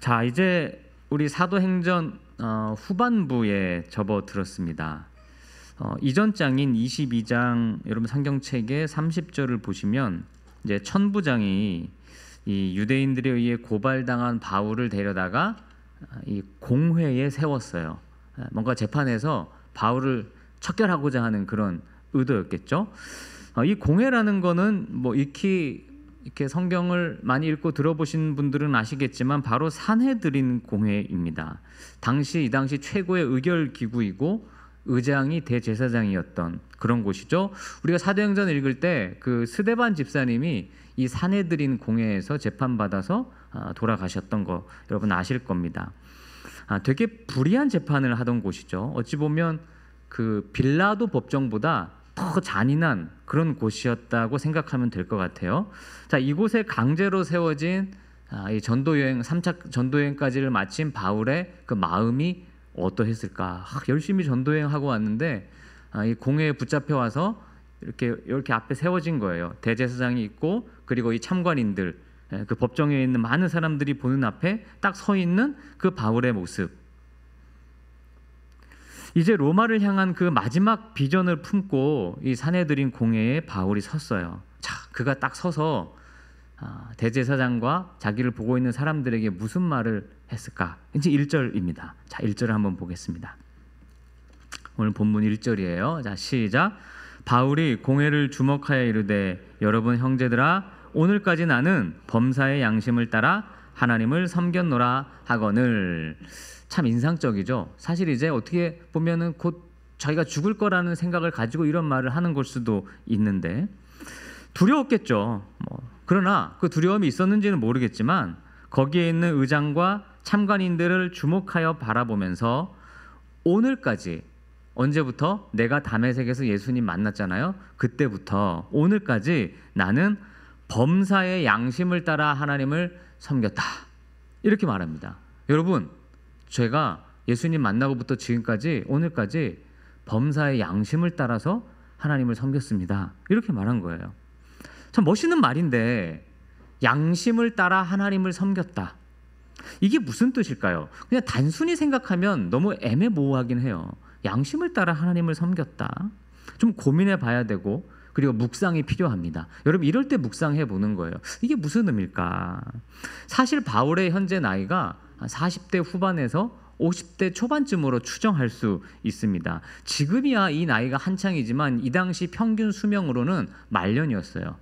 자, 이제 우리 사도행전 후반부에 접어들었습니다. 이전 장인 22장 여러분 성경책의 30절을 보시면 이제 천부장이 이 유대인들에 의해 고발당한 바울을 데려다가 이 공회에 세웠어요. 뭔가 재판에서 바울을 척결하고자 하는 그런 의도였겠죠. 이 공회라는 거는 뭐 이렇게 성경을 많이 읽고 들어보신 분들은 아시겠지만 바로 산헤드린 공회입니다. 이 당시 최고의 의결 기구이고 의장이 대제사장이었던 그런 곳이죠. 우리가 사도행전 읽을 때 그 스데반 집사님이 이 산헤드린 공회에서 재판받아서 돌아가셨던 거 여러분 아실 겁니다. 되게 불의한 재판을 하던 곳이죠. 어찌 보면 그 빌라도 법정보다 더 잔인한 그런 곳이었다고 생각하면 될 것 같아요. 자, 이곳에 강제로 세워진 이 전도여행 3차 전도여행까지를 마친 바울의 그 마음이 어떠했을까? 열심히 전도여행하고 왔는데 이 공회에 붙잡혀 와서 이렇게 앞에 세워진 거예요. 대제사장이 있고 그리고 이 참관인들, 그 법정에 있는 많은 사람들이 보는 앞에 딱 서 있는 그 바울의 모습. 이제 로마를 향한 그 마지막 비전을 품고 이 산헤드린 공회에 바울이 섰어요. 자, 그가 딱 서서 대제사장과 자기를 보고 있는 사람들에게 무슨 말을 했을까? 이제 1절입니다. 자, 1절을 한번 보겠습니다. 오늘 본문 1절이에요. 자, 시작. 바울이 공회를 주목하여 이르되 여러분 형제들아 오늘까지 나는 범사의 양심을 따라 하나님을 섬겼노라 하거늘. 참 인상적이죠. 사실 이제 어떻게 보면은 곧 자기가 죽을 거라는 생각을 가지고 이런 말을 하는 걸 수도 있는데 두려웠겠죠. 그러나 그 두려움이 있었는지는 모르겠지만 거기에 있는 의장과 참관인들을 주목하여 바라보면서 오늘까지, 언제부터? 내가 다메섹에서 예수님 만났잖아요. 그때부터 오늘까지 나는 범사의 양심을 따라 하나님을 섬겼다. 이렇게 말합니다. 여러분, 제가 예수님 만나고부터 지금까지 오늘까지 범사의 양심을 따라서 하나님을 섬겼습니다. 이렇게 말한 거예요. 참 멋있는 말인데 양심을 따라 하나님을 섬겼다. 이게 무슨 뜻일까요? 그냥 단순히 생각하면 너무 애매모호하긴 해요. 양심을 따라 하나님을 섬겼다. 좀 고민해 봐야 되고 그리고 묵상이 필요합니다. 여러분 이럴 때 묵상해 보는 거예요. 이게 무슨 의미일까? 사실 바울의 현재 나이가 40대 후반에서 50대 초반쯤으로 추정할 수 있습니다. 지금이야 이 나이가 한창이지만 이 당시 평균 수명으로는 말년이었어요.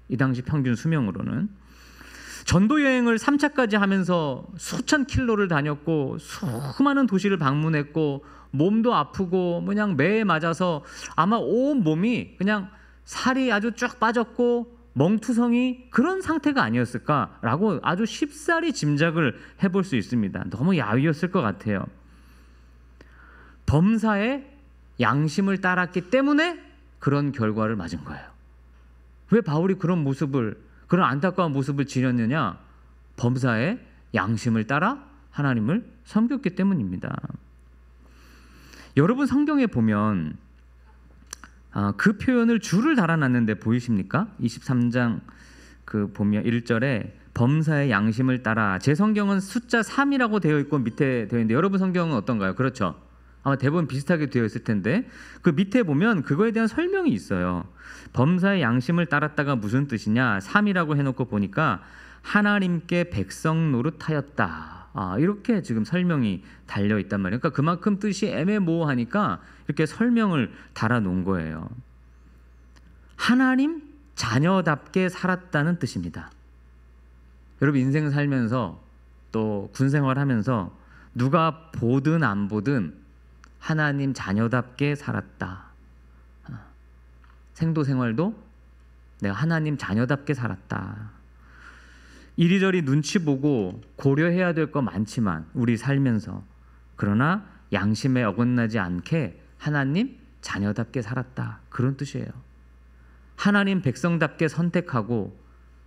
이 당시 평균 수명으로는. 전도 여행을 3차까지 하면서 수천 킬로를 다녔고 수많은 도시를 방문했고 몸도 아프고 그냥 매에 맞아서 아마 온 몸이 그냥 살이 아주 쭉 빠졌고 멍투성이 그런 상태가 아니었을까라고 아주 쉽사리 짐작을 해볼 수 있습니다. 너무 야위였을 것 같아요. 범사의 양심을 따랐기 때문에 그런 결과를 맞은 거예요. 왜 바울이 그런 안타까운 모습을 지녔느냐? 범사의 양심을 따라 하나님을 섬겼기 때문입니다. 여러분 성경에 보면 그 표현을 줄을 달아놨는데 보이십니까? 23장 그 보면 1절에 범사의 양심을 따라, 제 성경은 숫자 3이라고 되어 있고 밑에 되어 있는데 여러분 성경은 어떤가요? 그렇죠? 아마 대부분 비슷하게 되어 있을 텐데 그 밑에 보면 그거에 대한 설명이 있어요. 범사의 양심을 따랐다가 무슨 뜻이냐? 3이라고 해놓고 보니까 하나님께 백성 노릇하였다. 이렇게 지금 설명이 달려있단 말이에요. 그러니까 그만큼 뜻이 애매모호하니까 이렇게 설명을 달아놓은 거예요. 하나님 자녀답게 살았다는 뜻입니다. 여러분 인생 살면서 또 군생활하면서 누가 보든 안 보든 하나님 자녀답게 살았다. 생도생활도 내가 하나님 자녀답게 살았다. 이리저리 눈치 보고 고려해야 될 거 많지만 우리 살면서, 그러나 양심에 어긋나지 않게 하나님 자녀답게 살았다. 그런 뜻이에요. 하나님 백성답게 선택하고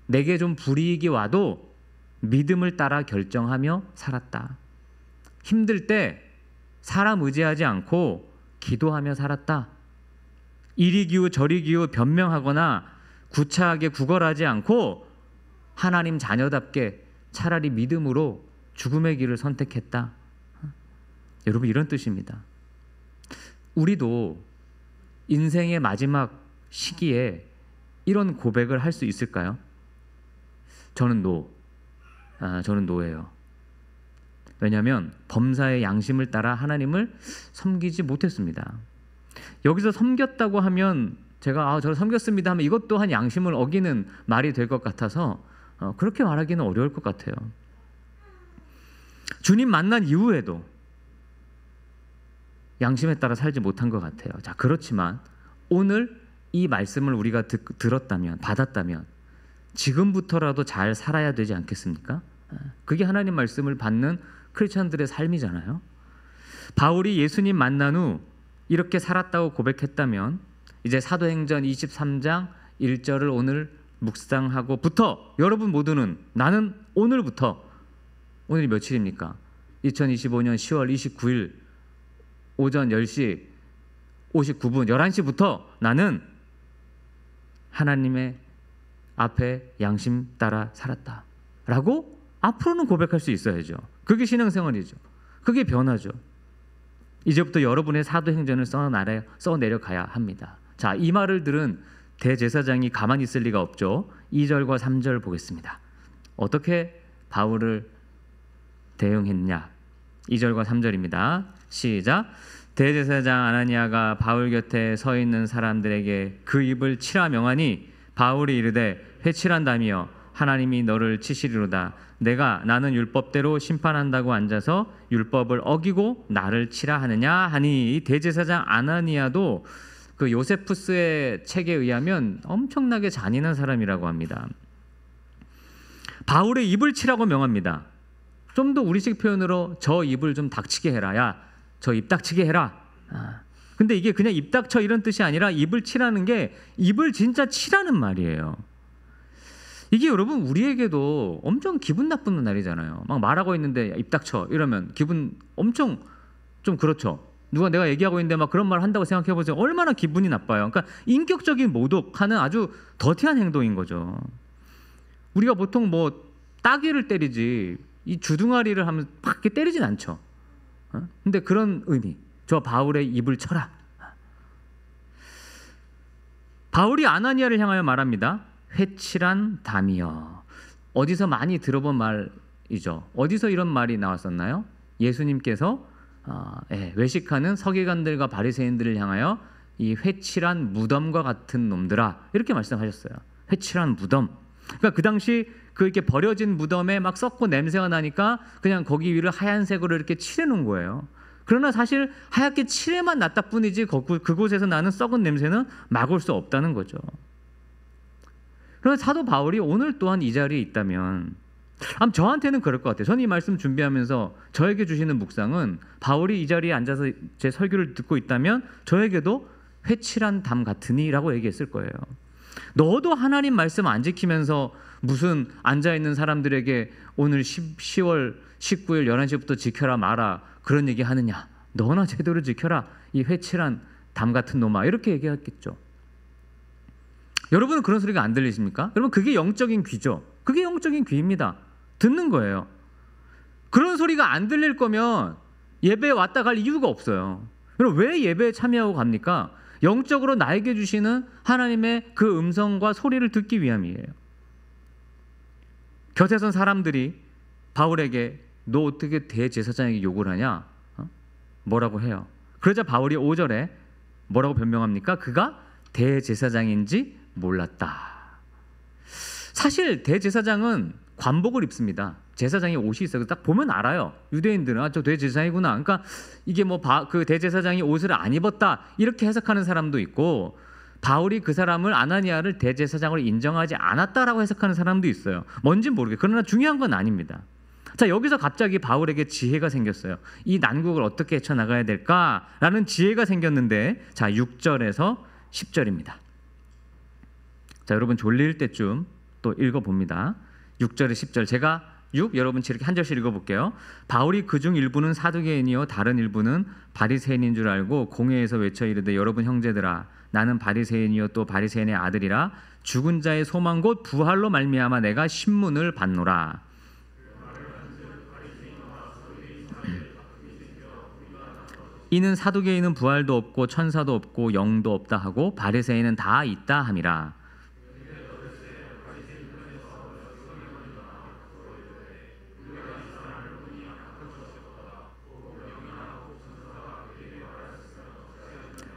내게 좀 불이익이 와도 믿음을 따라 결정하며 살았다. 힘들 때 사람 의지하지 않고 기도하며 살았다. 이리 기우 저리 기우 변명하거나 구차하게 구걸하지 않고 하나님 자녀답게 차라리 믿음으로 죽음의 길을 선택했다. 여러분, 이런 뜻입니다. 우리도 인생의 마지막 시기에 이런 고백을 할 수 있을까요? 저는 노예요. 왜냐하면 범사의 양심을 따라 하나님을 섬기지 못했습니다. 여기서 섬겼다고 하면 제가 저를 섬겼습니다 하면 이것 또한 양심을 어기는 말이 될 것 같아서 그렇게 말하기는 어려울 것 같아요. 주님 만난 이후에도 양심에 따라 살지 못한 것 같아요. 자, 그렇지만 오늘 이 말씀을 우리가 들었다면, 받았다면 지금부터라도 잘 살아야 되지 않겠습니까? 그게 하나님 말씀을 받는 크리스천들의 삶이잖아요. 바울이 예수님 만난 후 이렇게 살았다고 고백했다면 이제 사도행전 23장 1절을 오늘 묵상하고부터 여러분 모두는 나는 오늘부터, 오늘이 며칠입니까? 2025년 10월 29일 오전 10시 59분 11시부터 나는 하나님의 앞에 양심 따라 살았다 라고 앞으로는 고백할 수 있어야죠. 그게 신앙생활이죠. 그게 변화죠. 이제부터 여러분의 사도행전을 써내려가야 합니다. 자, 이 말을 들은 대제사장이 가만히 있을 리가 없죠. 2절과 3절 보겠습니다. 어떻게 바울을 대응했냐? 2절과 3절입니다. 시작. 대제사장 아나니아가 바울 곁에 서 있는 사람들에게 그 입을 치라 명하니 바울이 이르되 회칠한다며 하나님이 너를 치시리로다. 나는 율법대로 심판한다고 앉아서 율법을 어기고 나를 치라 하느냐 하니, 이 대제사장 아나니아도 그 요세푸스의 책에 의하면 엄청나게 잔인한 사람이라고 합니다. 바울의 입을 치라고 명합니다. 좀 더 우리식 표현으로 저 입을 좀 닥치게 해라. 야, 저 입 닥치게 해라. 근데 이게 그냥 입 닥쳐 이런 뜻이 아니라 입을 치라는 게 입을 진짜 치라는 말이에요. 이게 여러분 우리에게도 엄청 기분 나쁜 날이잖아요. 막 말하고 있는데 입 닥쳐 이러면 기분 엄청 좀 그렇죠. 누가 내가 얘기하고 있는데 막 그런 말 한다고 생각해 보세요. 얼마나 기분이 나빠요. 그러니까 인격적인 모독하는 아주 더티한 행동인 거죠. 우리가 보통 뭐 따귀를 때리지 이 주둥아리를 하면 팍 이렇게 때리진 않죠. 근데 그런 의미. 저 바울의 입을 쳐라. 바울이 아나니아를 향하여 말합니다. 회칠한 담이여. 어디서 많이 들어본 말이죠. 어디서 이런 말이 나왔었나요? 예수님께서 외식하는 서기관들과 바리새인들을 향하여 이 회칠한 무덤과 같은 놈들아 이렇게 말씀하셨어요. 회칠한 무덤. 그러니까 그 당시 그 이렇게 버려진 무덤에 막 썩고 냄새가 나니까 그냥 거기 위를 하얀색으로 이렇게 칠해놓은 거예요. 그러나 사실 하얗게 칠해만 놨다 뿐이지 그곳에서 나는 썩은 냄새는 막을 수 없다는 거죠. 그러나 사도 바울이 오늘 또한 이 자리에 있다면 저한테는 그럴 것 같아요. 저는 이 말씀 준비하면서 저에게 주시는 묵상은 바울이 이 자리에 앉아서 제 설교를 듣고 있다면 저에게도 회칠한 담 같으니 라고 얘기했을 거예요. 너도 하나님 말씀 안 지키면서 무슨 앉아있는 사람들에게 오늘 10월 19일 11시부터 지켜라 마라 그런 얘기 하느냐. 너나 제대로 지켜라 이 회칠한 담 같은 놈아 이렇게 얘기했겠죠. 여러분은 그런 소리가 안 들리십니까? 여러분 그게 영적인 귀죠. 그게 영적인 귀입니다. 듣는 거예요. 그런 소리가 안 들릴 거면 예배에 왔다 갈 이유가 없어요. 여러분 왜 예배에 참여하고 갑니까? 영적으로 나에게 주시는 하나님의 그 음성과 소리를 듣기 위함이에요. 곁에 선 사람들이 바울에게 너 어떻게 대제사장에게 욕을 하냐? 뭐라고 해요? 그러자 바울이 5절에 뭐라고 변명합니까? 그가 대제사장인지 몰랐다. 사실 대제사장은 관복을 입습니다. 제사장이 옷이 있어요. 딱 보면 알아요. 유대인들은 저 대제사장이구나. 그러니까 이게 뭐 그 대제사장이 옷을 안 입었다 이렇게 해석하는 사람도 있고, 바울이 그 사람을 아나니아를 대제사장으로 인정하지 않았다라고 해석하는 사람도 있어요. 뭔진 모르겠어요. 그러나 중요한 건 아닙니다. 자, 여기서 갑자기 바울에게 지혜가 생겼어요. 이 난국을 어떻게 헤쳐나가야 될까라는 지혜가 생겼는데, 자 6절에서 10절입니다. 자, 여러분 졸릴 때쯤 또 읽어봅니다. 6절에 10절 제가 6 여러분 이렇게 한 절씩 읽어볼게요. 바울이 그중 일부는 사두개인이요 다른 일부는 바리새인인 줄 알고 공회에서 외쳐 이르되 여러분 형제들아 나는 바리새인이요 또 바리새인의 아들이라 죽은 자의 소망 곧 부활로 말미암아 내가 신문을 받노라. 이는 사두개인은 부활도 없고 천사도 없고 영도 없다 하고 바리새인은 다 있다 함이라.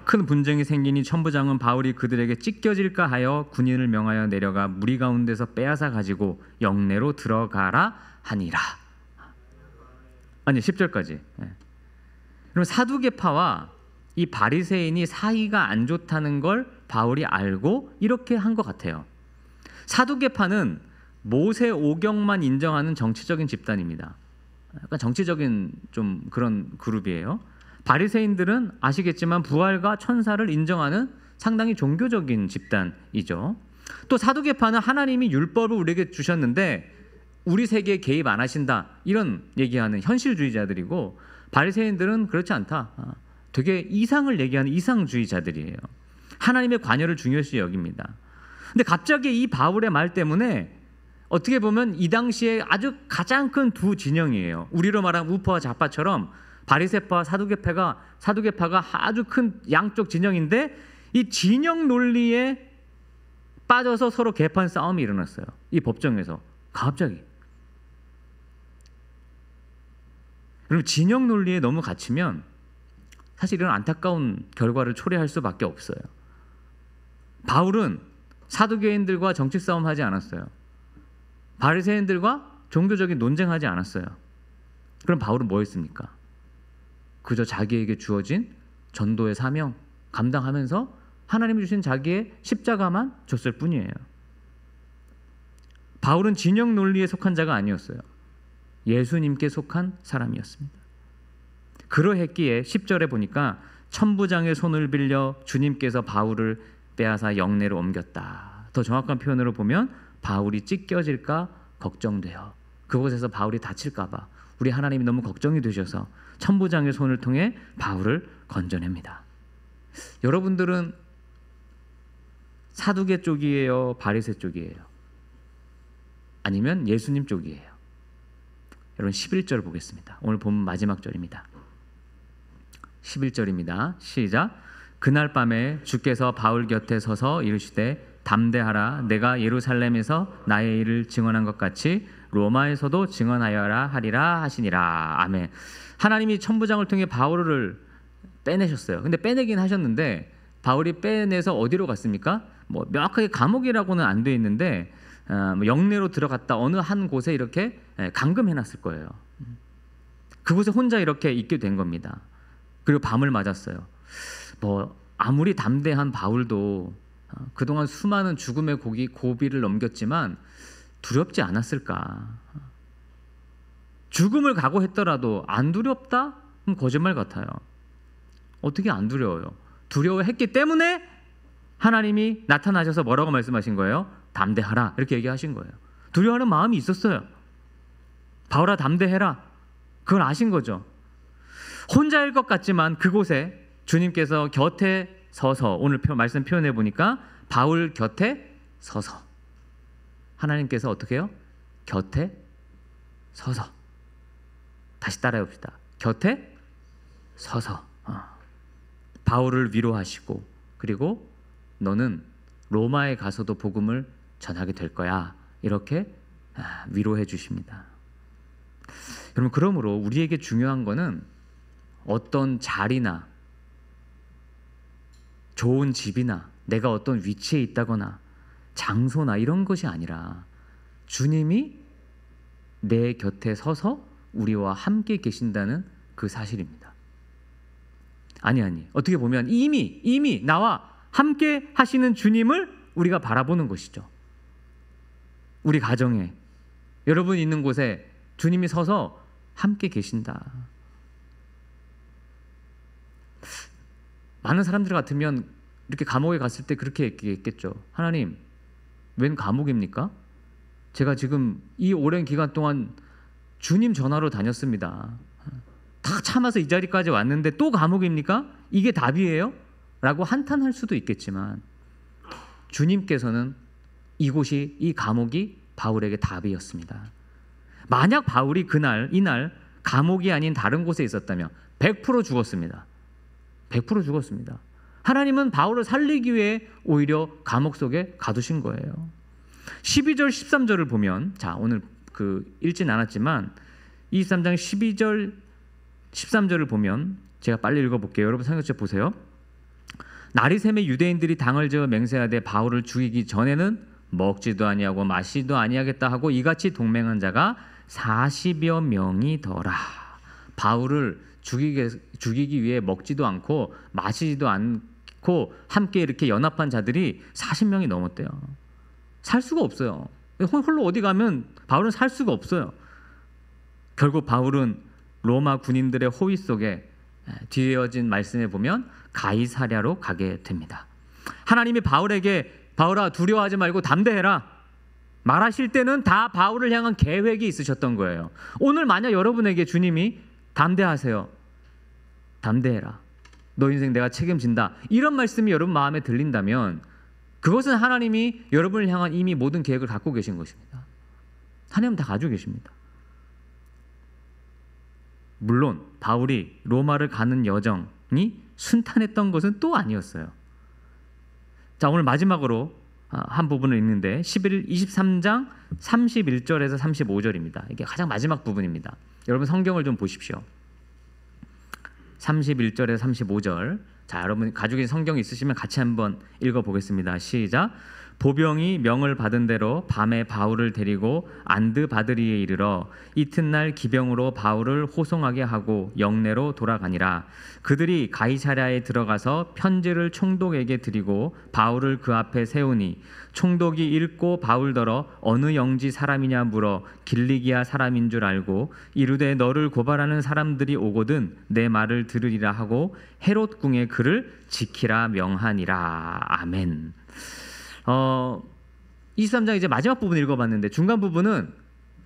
큰 분쟁이 생기니 천부장은 바울이 그들에게 찢겨질까 하여 군인을 명하여 내려가 무리 가운데서 빼앗아 가지고 영내로 들어가라 하니라. 아니 10절까지. 그럼 사두개파와 이 바리새인이 사이가 안 좋다는 걸 바울이 알고 이렇게 한 것 같아요. 사두개파는 모세 오경만 인정하는 정치적인 집단입니다. 약간 정치적인 좀 그런 그룹이에요. 바리새인들은 아시겠지만 부활과 천사를 인정하는 상당히 종교적인 집단이죠. 또 사두개파는 하나님이 율법을 우리에게 주셨는데 우리 세계에 개입 안 하신다 이런 얘기하는 현실주의자들이고, 바리새인들은 그렇지 않다, 되게 이상을 얘기하는 이상주의자들이에요. 하나님의 관여를 중요시 여깁니다. 근데 갑자기 이 바울의 말 때문에 어떻게 보면 이 당시에 아주 가장 큰 두 진영이에요. 우리로 말하면 우파와 좌파처럼 바리새파와 사두개파가 아주 큰 양쪽 진영인데, 이 진영 논리에 빠져서 서로 개판 싸움이 일어났어요. 이 법정에서 갑자기. 그럼 진영 논리에 너무 갇히면 사실 이런 안타까운 결과를 초래할 수밖에 없어요. 바울은 사두개인들과 정치 싸움하지 않았어요. 바리새인들과 종교적인 논쟁하지 않았어요. 그럼 바울은 뭐 했습니까? 그저 자기에게 주어진 전도의 사명 감당하면서 하나님이 주신 자기의 십자가만 줬을 뿐이에요. 바울은 진영 논리에 속한 자가 아니었어요. 예수님께 속한 사람이었습니다. 그러했기에 10절에 보니까 천부장의 손을 빌려 주님께서 바울을 빼앗아 영내로 옮겼다. 더 정확한 표현으로 보면 바울이 찢겨질까 걱정돼요. 그곳에서 바울이 다칠까 봐 우리 하나님이 너무 걱정이 되셔서 천부장의 손을 통해 바울을 건져냅니다. 여러분들은 사두개 쪽이에요? 바리새 쪽이에요? 아니면 예수님 쪽이에요? 여러분 11절 보겠습니다. 오늘 본문 마지막 절입니다. 11절입니다. 시작. 그날 밤에 주께서 바울 곁에 서서 이르시되 담대하라. 내가 예루살렘에서 나의 일을 증언한 것 같이 로마에서도 증언하여라 하리라 하시니라. 아멘. 하나님이 천부장을 통해 바울을 빼내셨어요. 근데 빼내긴 하셨는데 바울이 빼내서 어디로 갔습니까? 뭐 명확하게 감옥이라고는 안 돼 있는데 영내로 들어갔다 어느 한 곳에 이렇게 감금해놨을 거예요. 그곳에 혼자 이렇게 있게 된 겁니다. 그리고 밤을 맞았어요. 뭐 아무리 담대한 바울도 그동안 수많은 죽음의 고비를 넘겼지만 두렵지 않았을까? 죽음을 각오했더라도 안 두렵다? 그럼 거짓말 같아요. 어떻게 안 두려워요? 두려워했기 때문에 하나님이 나타나셔서 뭐라고 말씀하신 거예요? 담대하라 이렇게 얘기하신 거예요. 두려워하는 마음이 있었어요. 바울아 담대해라. 그걸 아신 거죠. 혼자일 것 같지만 그곳에 주님께서 곁에 서서, 오늘 말씀 표현해 보니까 바울 곁에 서서, 하나님께서 어떻게 해요? 곁에 서서. 다시 따라해 봅시다. 곁에 서서 바울을 위로하시고, 그리고 너는 로마에 가서도 복음을 전하게 될 거야 이렇게 위로해 주십니다. 여러분, 그러므로 우리에게 중요한 거는 어떤 자리나 좋은 집이나 내가 어떤 위치에 있다거나 장소나 이런 것이 아니라 주님이 내 곁에 서서 우리와 함께 계신다는 그 사실입니다. 아니 어떻게 보면 이미 나와 함께 하시는 주님을 우리가 바라보는 것이죠. 우리 가정에, 여러분 있는 곳에 주님이 서서 함께 계신다. 많은 사람들 같으면 이렇게 감옥에 갔을 때 그렇게 얘기했겠죠. 하나님, 웬 감옥입니까? 제가 지금 이 오랜 기간 동안 주님 전화로 다녔습니다. 다 참아서 이 자리까지 왔는데 또 감옥입니까? 이게 답이에요? 라고 한탄할 수도 있겠지만 주님께서는 이 감옥이 바울에게 답이었습니다. 만약 바울이 이날 감옥이 아닌 다른 곳에 있었다면 100% 죽었습니다. 100% 죽었습니다. 하나님은 바울을 살리기 위해 오히려 감옥 속에 가두신 거예요. 12절 13절을 보면, 자, 오늘 읽진 않았지만 23장 12절 13절을 보면 제가 빨리 읽어볼게요. 여러분 성경책 보세요. 날이 새매 유대인들이 당을 저어 맹세하되 바울을 죽이기 전에는 먹지도 아니하고 마시지도 아니하겠다 하고 이같이 동맹한 자가 40여 명이더라. 바울을 죽이기 위해 먹지도 않고 마시지도 않고 함께 이렇게 연합한 자들이 40명이 넘었대요. 살 수가 없어요. 홀로 어디 가면 바울은 살 수가 없어요. 결국 바울은 로마 군인들의 호위 속에 뒤에 이어진 말씀에 보면 가이사랴로 가게 됩니다. 하나님이 바울에게 바울아 두려워하지 말고 담대해라 말하실 때는 다 바울을 향한 계획이 있으셨던 거예요. 오늘 만약 여러분에게 주님이 담대하세요, 담대해라, 너 인생 내가 책임진다, 이런 말씀이 여러분 마음에 들린다면 그것은 하나님이 여러분을 향한 이미 모든 계획을 갖고 계신 것입니다. 하나님은 다 가지고 계십니다. 물론 바울이 로마를 가는 여정이 순탄했던 것은 또 아니었어요. 자, 오늘 마지막으로 한 부분을 읽는데 23장 31절에서 35절입니다. 이게 가장 마지막 부분입니다. 여러분 성경을 좀 보십시오. 31절에서 35절. 자, 여러분 가지고 계신 성경 있으시면 같이 한번 읽어보겠습니다. 시작. 보병이 명을 받은 대로 밤에 바울을 데리고 안드바드리에 이르러 이튿날 기병으로 바울을 호송하게 하고 영내로 돌아가니라. 그들이 가이사랴에 들어가서 편지를 총독에게 드리고 바울을 그 앞에 세우니 총독이 읽고 바울더러 어느 영지 사람이냐 물어 길리기아 사람인 줄 알고 이르되 너를 고발하는 사람들이 오거든 내 말을 들으리라 하고 헤롯 궁에 그를 지키라 명하니라. 아멘. 23장 이제 마지막 부분 읽어봤는데 중간 부분은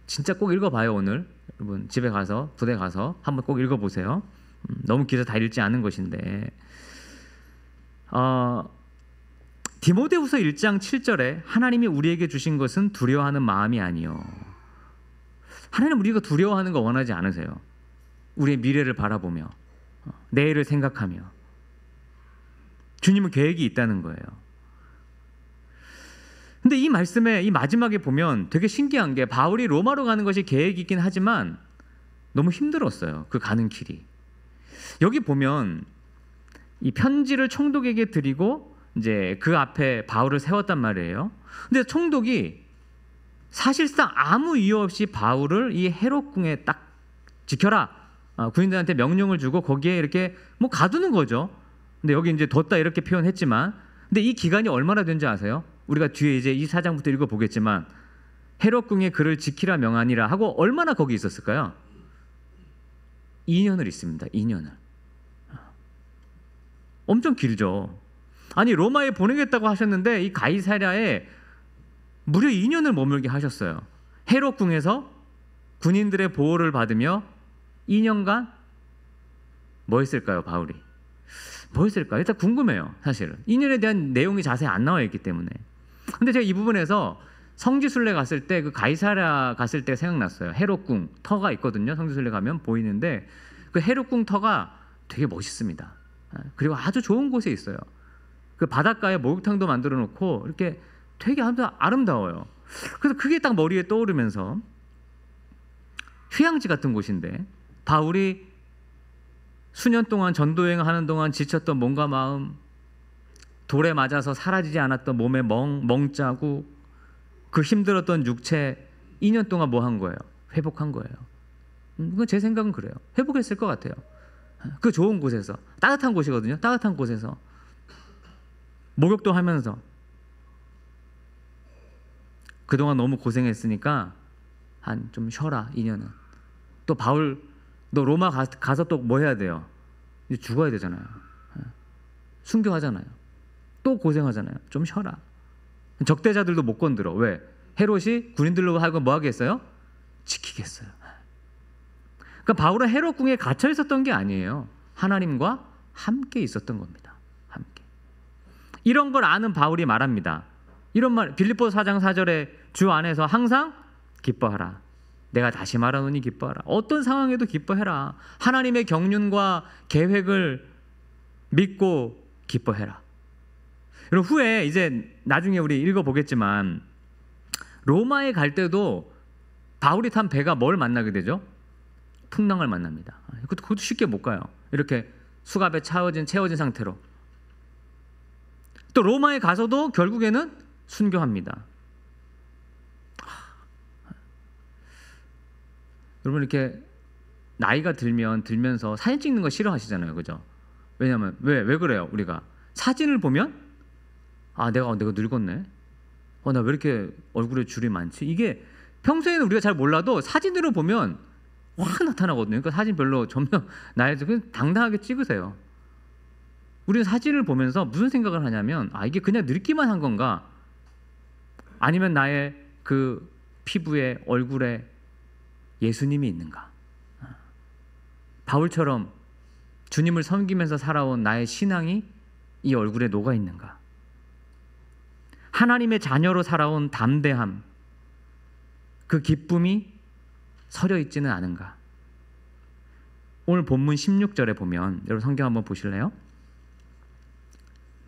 진짜 꼭 읽어봐요. 오늘 여러분 집에 가서 부대 가서 한번 꼭 읽어보세요. 너무 길어서 다 읽지 않은 것인데 디모데후서 1장 7절에 하나님이 우리에게 주신 것은 두려워하는 마음이 아니요. 하나님 우리가 두려워하는 거 원하지 않으세요. 우리의 미래를 바라보며 내일을 생각하며 주님은 계획이 있다는 거예요. 근데 이 말씀의 이 마지막에 보면 되게 신기한 게 바울이 로마로 가는 것이 계획이긴 하지만 너무 힘들었어요. 그 가는 길이. 여기 보면 이 편지를 총독에게 드리고 이제 그 앞에 바울을 세웠단 말이에요. 근데 총독이 사실상 아무 이유 없이 바울을 이 헤롯 궁에 딱 지켜라. 군인들한테 명령을 주고 거기에 이렇게 뭐 가두는 거죠. 근데 여기 이제 뒀다 이렇게 표현했지만 근데 이 기간이 얼마나 된지 아세요? 우리가 뒤에 이제 이 사장부터 읽어보겠지만 헤롯 궁에 그를 지키라 명하니라 하고 얼마나 거기 있었을까요? 2년을 있습니다. 2년을. 엄청 길죠. 아니 로마에 보내겠다고 하셨는데 이 가이사랴에 무려 2년을 머물게 하셨어요. 헤롯 궁에서 군인들의 보호를 받으며 2년간 뭐 했을까요? 바울이 뭐 했을까요? 일단 궁금해요. 사실은 2년에 대한 내용이 자세히 안 나와 있기 때문에. 근데 제가 이 부분에서 성지순례 갔을 때 그 가이사랴 갔을 때 생각났어요. 헤롯 궁 터가 있거든요. 성지순례 가면 보이는데 그 헤롯 궁 터가 되게 멋있습니다. 그리고 아주 좋은 곳에 있어요. 그 바닷가에 목욕탕도 만들어 놓고 이렇게 되게 아름다워요. 그래서 그게 딱 머리에 떠오르면서 휴양지 같은 곳인데 바울이 수년 동안 전도여행을 하는 동안 지쳤던 몸과 마음, 돌에 맞아서 사라지지 않았던 몸의 멍자국, 그 힘들었던 육체 2년 동안 뭐 한 거예요? 회복한 거예요. 그건 제 생각은 그래요. 회복했을 것 같아요. 그 좋은 곳에서, 따뜻한 곳이거든요. 따뜻한 곳에서 목욕도 하면서 그동안 너무 고생했으니까 한 좀 쉬어라 2년은. 또 바울 너 로마 가서 또 뭐 해야 돼요? 이제 죽어야 되잖아요. 순교하잖아요. 또 고생하잖아요. 좀 쉬어라. 적대자들도 못 건드려. 왜? 헤롯이 군인들로 하여금 뭐 하겠어요? 지키겠어요. 그러니까 바울은 헤롯 궁에 갇혀 있었던 게 아니에요. 하나님과 함께 있었던 겁니다. 함께. 이런 걸 아는 바울이 말합니다. 이런 말 빌립보서 4장 4절에 주 안에서 항상 기뻐하라. 내가 다시 말하노니 기뻐하라. 어떤 상황에도 기뻐해라. 하나님의 경륜과 계획을 믿고 기뻐해라. 여러분, 후에 이제 나중에 우리 읽어보겠지만 로마에 갈 때도 바울이 탄 배가 뭘 만나게 되죠? 풍랑을 만납니다. 그것도 쉽게 못 가요. 이렇게 수갑에 채워진 상태로. 또 로마에 가서도 결국에는 순교합니다. 여러분, 이렇게 나이가 들면서 사진 찍는 거 싫어하시잖아요, 그죠? 왜냐하면 왜 그래요? 우리가 사진을 보면 내가 늙었네. 나 왜 이렇게 얼굴에 줄이 많지? 이게 평소에는 우리가 잘 몰라도 사진으로 보면 확 나타나거든요. 그러니까 사진 별로 전혀 나이도 그냥 당당하게 찍으세요. 우리는 사진을 보면서 무슨 생각을 하냐면 이게 그냥 늙기만 한 건가? 아니면 나의 그 피부에 얼굴에 예수님이 있는가? 바울처럼 주님을 섬기면서 살아온 나의 신앙이 이 얼굴에 녹아 있는가? 하나님의 자녀로 살아온 담대함, 그 기쁨이 서려 있지는 않은가? 오늘 본문 16절에 보면, 여러분 성경 한번 보실래요?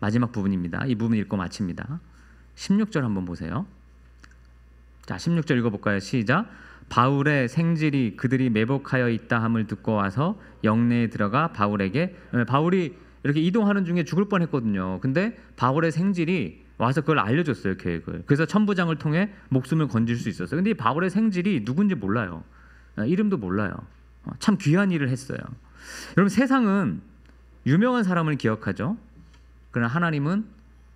마지막 부분입니다. 이 부분 읽고 마칩니다. 16절 한번 보세요. 자, 16절 읽어볼까요? 시작. 바울의 생질이 그들이 매복하여 있다 함을 듣고 와서 영내에 들어가 바울에게, 바울이 이렇게 이동하는 중에 죽을 뻔했거든요. 근데 바울의 생질이 와서 그걸 알려줬어요, 계획을. 그래서 천부장을 통해 목숨을 건질 수 있었어요. 근데 이 바울의 생질이 누군지 몰라요. 이름도 몰라요. 참 귀한 일을 했어요. 여러분, 세상은 유명한 사람을 기억하죠. 그러나 하나님은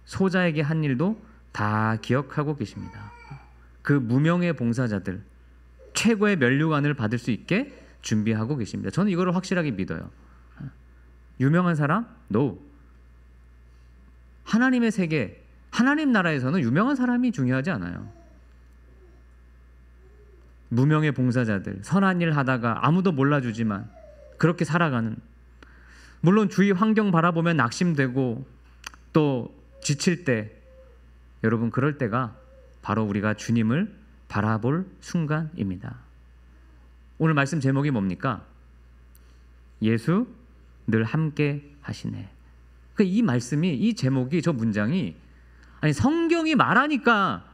소자에게 한 일도 다 기억하고 계십니다. 그 무명의 봉사자들, 최고의 면류관을 받을 수 있게 준비하고 계십니다. 저는 이거를 확실하게 믿어요. 유명한 사람? No. 하나님의 세계, 하나님 나라에서는 유명한 사람이 중요하지 않아요. 무명의 봉사자들, 선한 일 하다가 아무도 몰라주지만 그렇게 살아가는, 물론 주위 환경 바라보면 낙심되고 또 지칠 때, 여러분 그럴 때가 바로 우리가 주님을 바라볼 순간입니다. 오늘 말씀 제목이 뭡니까? 예수 늘 함께 하시네. 이 말씀이, 이 제목이, 저 문장이, 아니 성경이 말하니까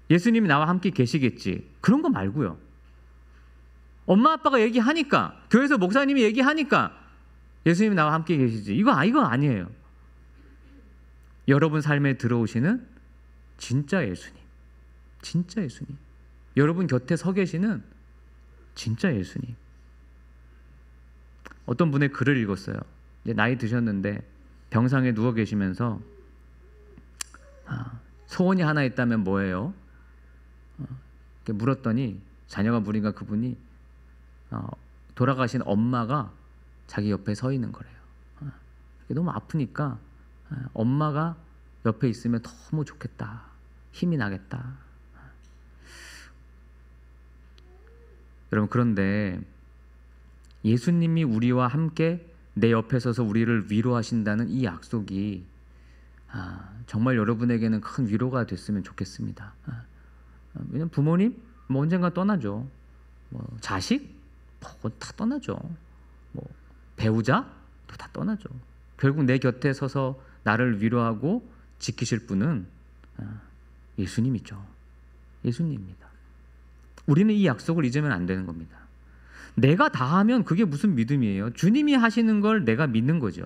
예수님이 나와 함께 계시겠지, 그런 거 말고요. 엄마 아빠가 얘기하니까, 교회에서 목사님이 얘기하니까 예수님이 나와 함께 계시지, 이거 아니에요. 여러분 삶에 들어오시는 진짜 예수님, 진짜 예수님, 여러분 곁에 서 계시는 진짜 예수님. 어떤 분의 글을 읽었어요. 이제 나이 드셨는데 병상에 누워 계시면서 소원이 하나 있다면 뭐예요? 이렇게 물었더니 자녀가 물으니까 그분이 돌아가신 엄마가 자기 옆에 서 있는 거래요. 너무 아프니까 엄마가 옆에 있으면 너무 좋겠다, 힘이 나겠다. 여러분, 그런데 예수님이 우리와 함께 내 옆에 서서 우리를 위로하신다는 이 약속이 정말 여러분에게는 큰 위로가 됐으면 좋겠습니다. 왜냐면 부모님 언젠가 떠나죠. 자식 다 떠나죠. 배우자 다 떠나죠. 결국 내 곁에 서서 나를 위로하고 지키실 분은 예수님이죠. 예수님입니다. 우리는 이 약속을 잊으면 안 되는 겁니다. 내가 다 하면 그게 무슨 믿음이에요? 주님이 하시는 걸 내가 믿는 거죠.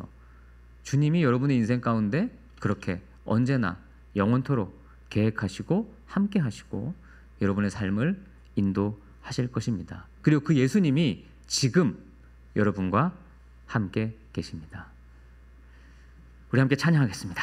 주님이 여러분의 인생 가운데 그렇게 언제나 영원토록 계획하시고 함께 하시고 여러분의 삶을 인도하실 것입니다. 그리고 그 예수님이 지금 여러분과 함께 계십니다. 우리 함께 찬양하겠습니다.